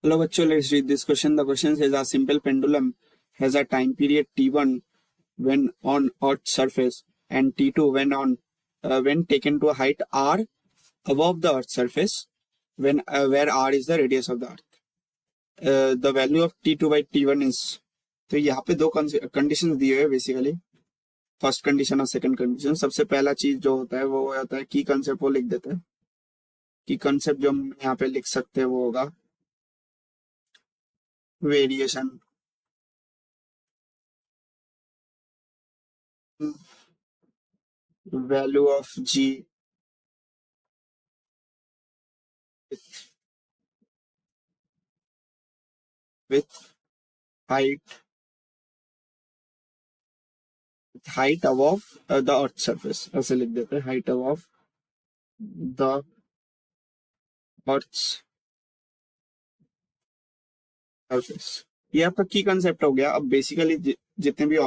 Hello, bachcho, let's read this question. The question says a simple pendulum has a time period t1 when on Earth's surface and t2 when taken to a height r above the Earth's surface when where r is the radius of the Earth. The value of t2 by t1 is, तो यहाँ पे दो conditions दिए हुए basically, first condition और second condition. सबसे पहला चीज जो होता है वो होता है की कंसेप्ट, वो लिख देते हैं. की कंसेप्ट जो हम यहाँ पे लिख सकते हैं वो होगा variation value of g with height above the earth surface. ऐसे लिख देते हैं, height above the earth's surface. ये आपका की कंसेप्ट हो गया. अब बेसिकली जितने भी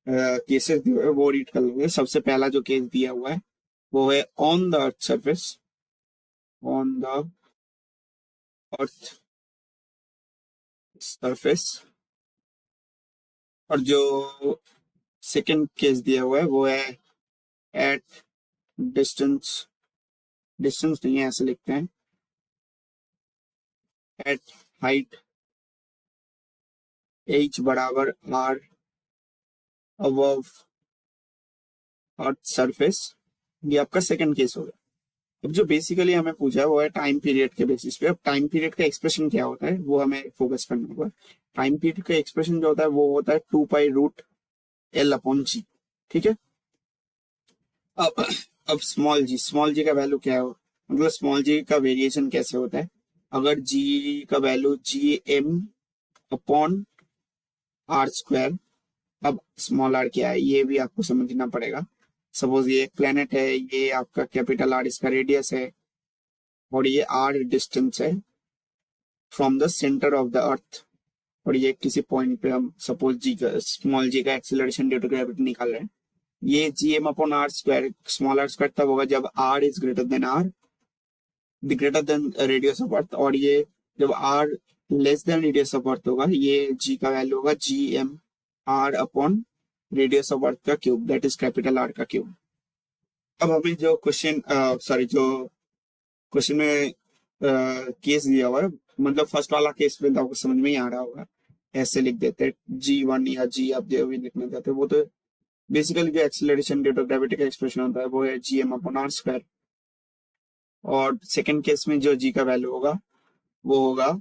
केसेस दिए हुए वो रीड कर लोगे. सबसे पहला जो केस दिया हुआ है वो है on the earth surface, on the earth surface. और जो सेकंड केस दिया हुआ है वो है एट डिस्टेंस नहीं है, ऐसे लिखते हैं, एट हाइट h बराबर r अबव अर्थ सरफेस. ये आपका सेकंड केस हो गया. अब जो बेसिकली हमें पूछा है वो है टाइम पीरियड के बेसिस पे. अब टाइम पीरियड का एक्सप्रेशन क्या होता है वो हमें फोकस करना होगा. टाइम पीरियड का एक्सप्रेशन जो होता है वो होता है 2 पाई रूट एल अपॉन जी. ठीक है. अब स्मॉल जी का वैल्यू क्या है, मतलब स्मॉल जी का वेरिएशन कैसे होता है. अगर जी का value G M upon are square. अब स्मॉल आर क्या है ये भी आपको समझना पड़ेगा. सपोज ये एक प्लेनेट है, ये आपका कैपिटल आर इसका रेडियस है और ये आर डिस्टेंस है from the centre of the earth. और ये किसी पॉइंट पे हम सपोज जी का स्मॉल जी का एक्सेलरेशन ड्यू टू ग्रेविटी निकाल रहे हैं. ये G M upon are square, small r square तब होगा जब r is greater than radius of earth. और ये जब r less than radius of earth होगा, ये जी का वैल्यू होगा G M r upon radius of earth का cube, that is capital R का क्यूब. अब हमें जो क्वेश्चन में केस दिया हुआ है, मतलब फर्स्ट वाला केस में आपको समझ में ही आ रहा होगा. ऐसे लिख देते हैं g1 या g आप जो भी लिखना चाहते हैं. वो तो बेसिकली जो एक्सेलरेशन ड्यू टू ग्रेविटी का एक्सप्रेशन होता है वो है G M upon are square. और सेकंड केस में जो g का वैल्यू होगा वो होगा,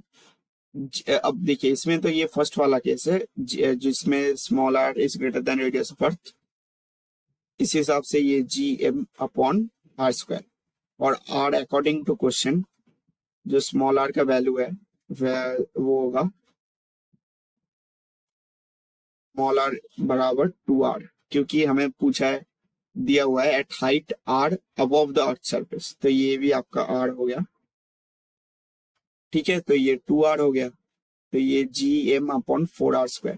अब देखिए इसमें तो ये फर्स्ट वाला केस है जिसमें small R is greater than radius of earth. इस हिसाब से ये G M upon are square. और आर अकॉर्डिंग टू क्वेश्चन जो स्मॉल आर का वैल्यू है वो होगा स्मॉल आर बराबर 2r, क्योंकि हमें पूछा है, दिया हुआ है at height r above the earth surface. तो ये भी आपका r हो गया. ठीक है, तो ये 2r हो गया. तो ये G M upon 4r square.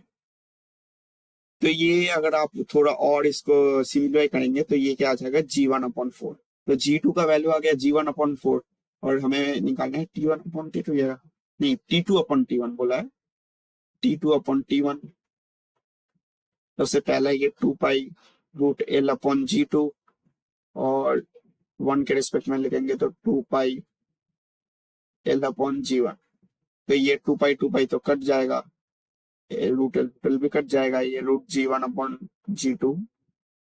तो ये अगर आप थोड़ा और इसको सिंप्लीफाई करेंगे तो ये क्या आ जाएगा g1/4. तो g2 का वैल्यू आ गया g1/4. और हमें निकालना है t1/t2, ये नहीं t2/t1 बोला है, t2/t1. सबसे पहला ये 2 pi root L upon g2 और 1 के रिस्पेक्ट में लिखेंगे तो 2 पाई एल अपॉन g1. तो ये 2 पाई तो कट जाएगा, रूट एल भी कट जाएगा. ये रूट g1/g2,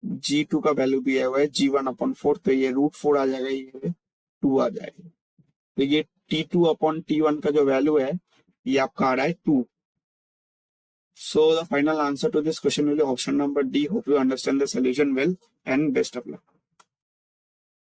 g2 का वैल्यू दिया हुआ है g1/4. तो ये रूट 4 आ जाएगा, ये 2 आ जाएगा. तो ये t2/t1 का जो वैल्यू है ये आपका आ रहा है 2. So the final answer to this question will be option number D. Hope you understand the solution well and best of luck.